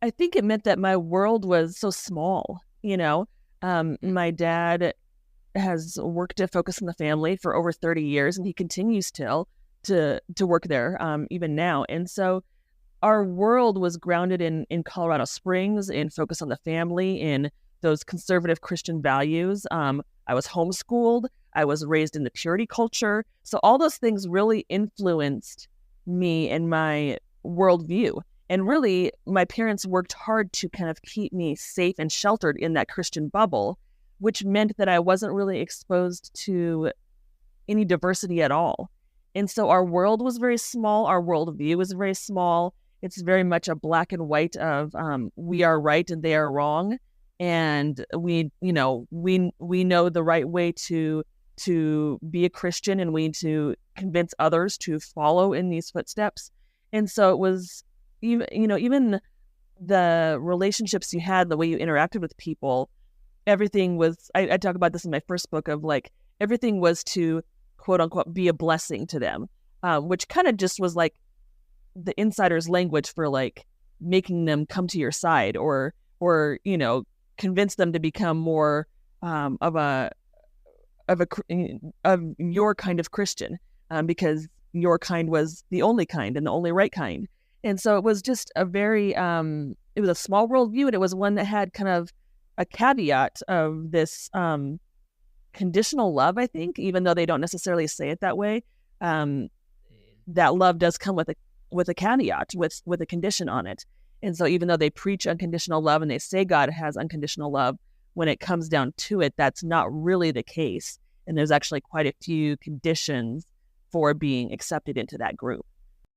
I think it meant that my world was so small, you know. My dad has worked at Focus on the Family for over 30 years, and he continues still to work there, even now. And so our world was grounded in Colorado Springs, in Focus on the Family, in those conservative Christian values. I was homeschooled. I was raised in the purity culture. So all those things really influenced me and my worldview. And really, my parents worked hard to kind of keep me safe and sheltered in that Christian bubble, which meant that I wasn't really exposed to any diversity at all. And so our world was very small. Our worldview was very small. It's very much a black and white of we are right and they are wrong. And we know the right way to be a Christian, and we need to convince others to follow in these footsteps. And so it was even the relationships you had, the way you interacted with people, everything was, I talk about this in my first book, of like, everything was to quote unquote be a blessing to them, which kind of just was like the insider's language for like making them come to your side, or convince them to become more of your kind of Christian, because your kind was the only kind and the only right kind. And so it was just a very it was a small worldview, and it was one that had kind of a caveat of this conditional love, I think, even though they don't necessarily say it that way. That love does come with a caveat, with a condition on it. And so even though they preach unconditional love and they say God has unconditional love, when it comes down to it, that's not really the case. And there's actually quite a few conditions for being accepted into that group.